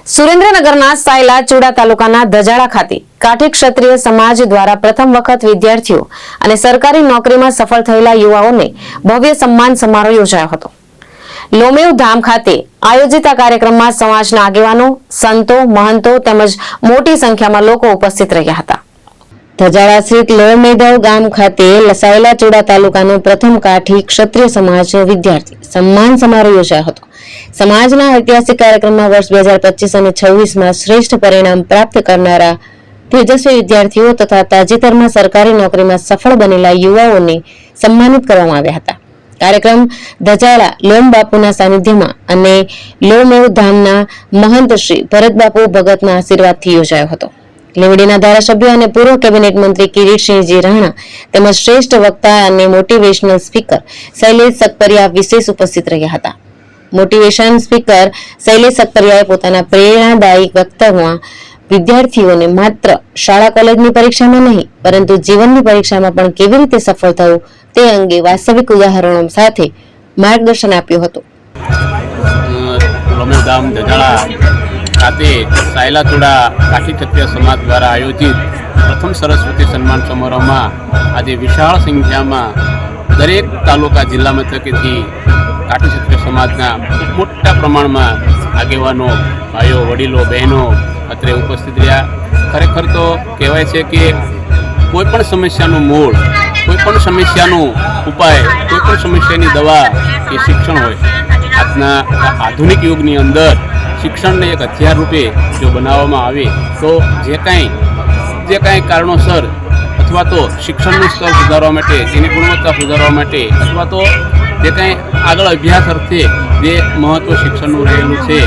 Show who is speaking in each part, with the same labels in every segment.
Speaker 1: સુરેન્દ્રનગરના સાયલા ચુડા તાલુકાના ધજાળા ખાતે કાઠી ક્ષત્રિય સમાજ દ્વારા પ્રથમ વખત વિદ્યાર્થીઓ અને સરકારી નોકરીમાં સફળ થયેલા યુવાઓને ભવ્ય સન્માન સમારોહ યોજાયો હતો। લોમેવ ધામ ખાતે આયોજિત આ કાર્યક્રમમાં સમાજના આગેવાનો, સંતો, મહંતો તેમજ મોટી સંખ્યામાં લોકો ઉપસ્થિત રહ્યા હતા। ધજાળા સ્થિત લોમેવ ગામ ખાતે સાયલા ચુડા તાલુકાનો પ્રથમ કાઠી ક્ષત્રિય સમાજ વિદ્યાર્થી સન્માન સમારોહ યોજાયો હતો। સમાજના ઐતિહાસિક કાર્યક્રમમાં વર્ષ 2025 અને 26માં શ્રેષ્ઠ પરિણામ પ્રાપ્ત કરનારા તેજસ્વી વિદ્યાર્થીઓ તથા તાજેતરમાં સરકારી નોકરીમાં સફળ બનેલા યુવાઓને સન્માનિત કરવામાં આવ્યા હતા। કાર્યક્રમ ધજાળા લોમ બાપુના સાનિધ્યમાં અને લોમેવ ધામના મહંત શ્રી ભરતબાપુ ભગતના આશીર્વાદથી યોજાયો હતો। લીંબડીના ધારાસભ્ય અને પૂર્વ કેબિનેટ મંત્રી કિરીટસિંહજી રાણા તેમજ શ્રેષ્ઠ વક્તા અને મોટિવેશનલ સ્પીકર શૈલેષ સકપરિયા વિશેષ ઉપસ્થિત રહ્યા હતા। મોટિવેશન સ્પીકર શૈલેષ સકપરિયાએ પોતાના પ્રેરણાદાયી વક્તવ્યમાં વિદ્યાર્થીઓને માત્ર શાળા કોલેજની પરીક્ષામાં નહીં પરંતુ જીવનની પરીક્ષામાં પણ કેવી રીતે સફળ થવું તે અંગે વાસ્તવિક ઉદાહરણો સાથે માર્ગદર્શન આપ્યું હતું।
Speaker 2: લોમેવ ધામ ધજાળા ખાતે સાયલા ચુડા કાઠી ક્ષત્રિય સમાજ દ્વારા આયોજિત પ્રથમ સરસ્વતી સન્માન સમારોહમાં આજે વિશાળ સંખ્યામાં દરેક તાલુકા જિલ્લા મથકેથી કાઠી ક્ષત્રિય સમાજના મોટા પ્રમાણમાં આગેવાનો, ભાઈઓ, વડીલો, બહેનો અત્રે ઉપસ્થિત રહ્યા। ખરેખર તો કહેવાય છે કે કોઈ પણ સમસ્યાનું મૂળ, કોઈ પણ સમસ્યાનું ઉપાય, કોઈ પણ સમસ્યાની દવા એ શિક્ષણ હોય। આજના આધુનિક યુગની અંદર શિક્ષણને એક હથિયાર રૂપે જો બનાવવામાં આવે તો જે કાંઈ કારણોસર અથવા તો શિક્ષણનું સ્તર સુધારવા માટે, તેની ગુણવત્તા સુધારવા માટે અથવા તો જે કાંઈ આગળ અભ્યાસ અર્થે જે મહત્ત્વ શિક્ષણનું રહેલું છે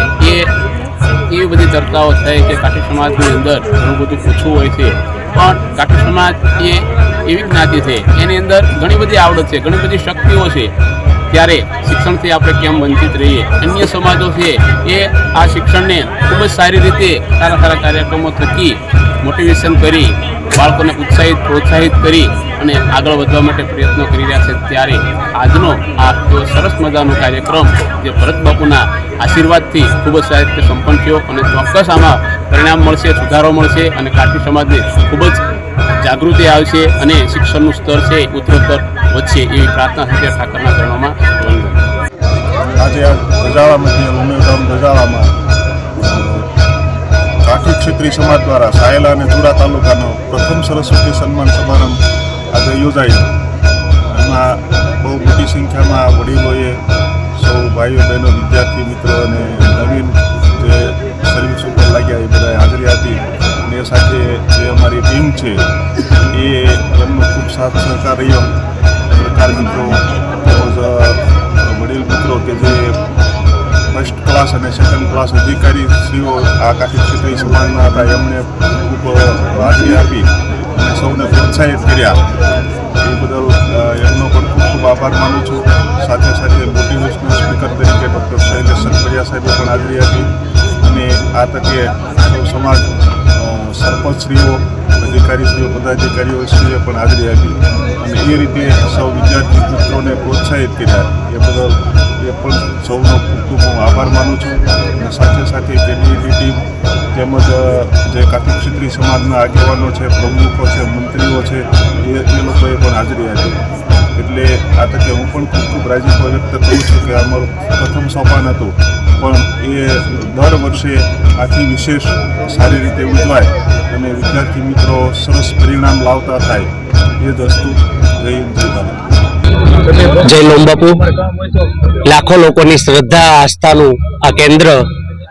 Speaker 2: એવી બધી ચર્ચાઓ થઈ કે કાઠી સમાજની અંદર ઘણું બધું પૂછવું હોય છે, પણ કાઠી સમાજ એ એવી જ્ઞાતિ છે એની અંદર ઘણી બધી આવડત છે, ઘણી બધી શક્તિઓ છે, ત્યારે શિક્ષણથી આપણે કેમ વંચિત રહીએ? અન્ય સમાજો છે એ આ શિક્ષણને ખૂબ જ સારી રીતે સારા કાર્યક્રમો થકી મોટિવેશન કરી બાળકોને પ્રોત્સાહિત કરી અને આગળ વધવા માટે પ્રયત્નો કરી રહ્યા છે। ત્યારે આજનો આ સરસ મજાનો કાર્યક્રમ જે ભરતબાપુના આશીર્વાદથી ખૂબ જ સારી રીતે સંપન્ન થયો અને ચોક્કસ આમાં પરિણામ મળશે, સુધારો મળશે અને કાઠી સમાજને ખૂબ જ જાગૃતિ આવશે અને શિક્ષણનું સ્તર છે ઉત્તરોત્તર વધશે એવી પ્રાર્થના સાથે ઠાકરના ચરણોમાં વંદન।
Speaker 3: આજે ધજાળામાંથી લોમેવ ધામ ધજાળામાં કાઠી ક્ષત્રિય સમાજ દ્વારા સાયલા અને ચુડા તાલુકાનો પ્રથમ સરસ્વતી સન્માન સમારંભ આજે યોજાયો। એમાં બહુ મોટી સંખ્યામાં વડીલોએ, સૌ ભાઈઓ બહેનો, વિદ્યાર્થી મિત્રો અને નવીન જે સર્વિસ ઉપર લાગ્યા એ બધાએ હાજરી આપી અને એ સાથે જે અમારી ટીમ છે એ એમનો ખૂબ સાથ સહકાર રહ્યો। સરકાર મિત્રો તેમજ વડીલ મિત્રો કે જે ફર્સ્ટ ક્લાસ અને સેકન્ડ ક્લાસ અધિકારીશ્રીઓ આ કાઠી ક્ષત્રિય સમાજના હતા એમણે ખૂબ હાજરી આપી અને સૌને પ્રોત્સાહિત કર્યા। એ બદલ એમનો પણ ખૂબ આભાર માનું છું। સાથે સાથે મોટિવેશનલ સ્પીકર તરીકે ડૉક્ટર શૈલેષ સકપરિયા સાહેબે પણ હાજરી આપી અને આ તકે સૌ સમાજ સરપંચશ્રીઓ, અધિકારીશ્રીઓ, પદાધિકારીઓશ્રીએ પણ હાજરી આપી અને એ રીતે સૌ વિદ્યાર્થી મિત્રોને પ્રોત્સાહિત કર્યા। એ બદલ એ પણ સૌનો ખૂબ હું આભાર માનું છું અને સાથે સાથે કેબિનેટની ટીમ તેમજ જે કાઠી ક્ષત્રિય સમાજના આગેવાનો છે, પ્રમુખો છે, મંત્રીઓ છે એ લોકોએ પણ હાજરી આપી। એટલે આ તકે હું પણ ખૂબ રાજીપો વ્યક્ત કરું છું કે અમારું પ્રથમ સોપાન હતું પણ એ દર વર્ષે આથી વિશેષ સારી રીતે ઉજવાય અને વિદ્યાર્થી મિત્રો સરસ પરિણામ લાવતા થાય એ જ વસ્તુ। જય હિન્દ, જય ભારત।
Speaker 4: જય લોમ બાપુ। લાખો લોકોની શ્રદ્ધા આસ્થાનું આ કેન્દ્ર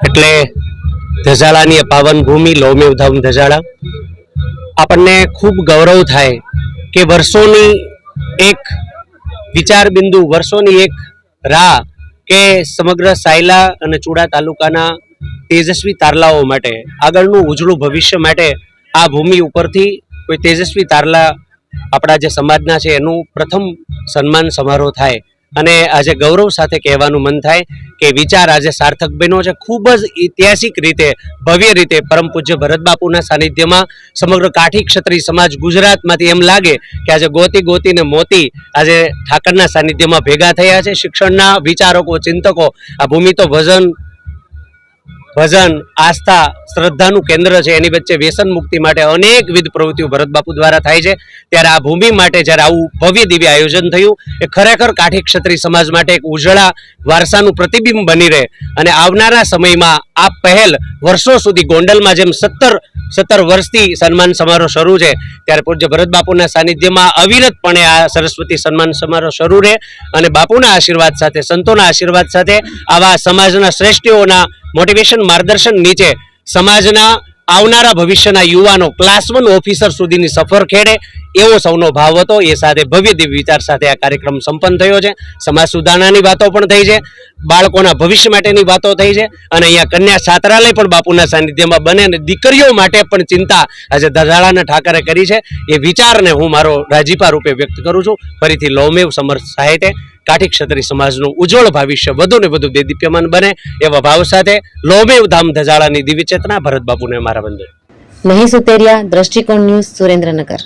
Speaker 4: એટલે ધજાળાની પાવન ભૂમિ લોમેવ ધામ ધજાળા। આપણને ખૂબ ગૌરવ થાય કે વર્ષોની એક વિચાર બિંદુ, વર્ષોની એક રાહ કે સમગ્ર સાયલા અને ચુડા તાલુકાના તેજસ્વી તારલાઓ માટે, આગળનું ઉજળું ભવિષ્ય માટે આ ભૂમિ ઉપરથી કોઈ તેજસ્વી તારલા આપણા જે સમાજના છે એનું પ્રથમ સન્માન સમારોહ થાય અને આજે ગૌરવ સાથે કહેવાનું મન થાય કે વિચાર આજે સાર્થક બન્યો છે। ખૂબ જ ઐતિહાસિક રીતે, ભવ્ય રીતે પરમ પૂજ્ય ભરતબાપુના સાનિધ્યમાં સમગ્ર કાઠી ક્ષત્રિય સમાજ ગુજરાતમાંથી એમ લાગે કે આજે ગોતી ને મોતી આજે ઠાકરના સાનિધ્યમાં ભેગા થયા છે। શિક્ષણના વિચારકો, ચિંતકો, આ ભૂમિ તો ભજન ભજન, આસ્થા, શ્રદ્ધાનું કેન્દ્ર છે. એની વચ્ચે વ્યસન મુક્તિ માટે અનેકવિધ પ્રવૃત્તિઓ ભરતબાપુ દ્વારા થાય છે. ત્યારે આ ભૂમિ માટે જ્યારે આવું ભવ્ય દિવ્ય આયોજન થયું એ ખરેખર કાઠી ક્ષત્રિય સમાજ માટે એક ઉજળા વારસાનું પ્રતિબિંબ બની રહે અને આવનારા સમયમાં આ પહેલ વર્ષો સુધી ગોંડલમાં જેમ 17 વર્ષથી સન્માન સમારોહ શરૂ છે ત્યારે પૂજ્ય ભરતબાપુના સાનિધ્યમાં અવિરતપણે આ સરસ્વતી સન્માન સમારોહ શરૂ રહે અને બાપુના આશીર્વાદ સાથે, સંતોના આશીર્વાદ સાથે આવા સમાજના શ્રેષ્ઠીઓના મોટિવેશન માર્ગદર્શન નીચે સમાજના આવનારા ભવિષ્યના યુવાનો ક્લાસ 1 ઓફિસર સુધીની સફર ખેડે એવો સૌનો ભાવ હતો. એ સાથે ભવ્ય દિવ્ય વિચાર સાથે આ કાર્યક્રમ સંપન્ન થયો છે. સમાજ સુધારણાની વાતો પણ થઈ છે, બાળકોના ભવિષ્ય માટેની વાતો થઈ છે અને અહીંયા કન્યા છાત્રાલય પણ બાપુના સાનિધ્યમાં બને અને દીકરીઓ માટે પણ ચિંતા આજે ધજાળાના ઠાકરે કરી છે. એ વિચારને હું મારો રાજીપા રૂપે વ્યક્ત કરું છું. ફરીથી લોમેવ સમર્થ સાહિત્ય કાઠી ક્ષત્રિય સમાજનું ઉજ્જવળ ભવિષ્ય વધુ ને વધુ દેદીપ્યમાન બને એવા ભાવ સાથે લોમેવ ધામ ધજાળાની દિવ્ય ચેતના ભરતબાપુને મારા વંદન.
Speaker 1: મહેશ ઉતેરિયા, દ્રષ્ટિકોણ ન્યૂઝ, સુરેન્દ્રનગર.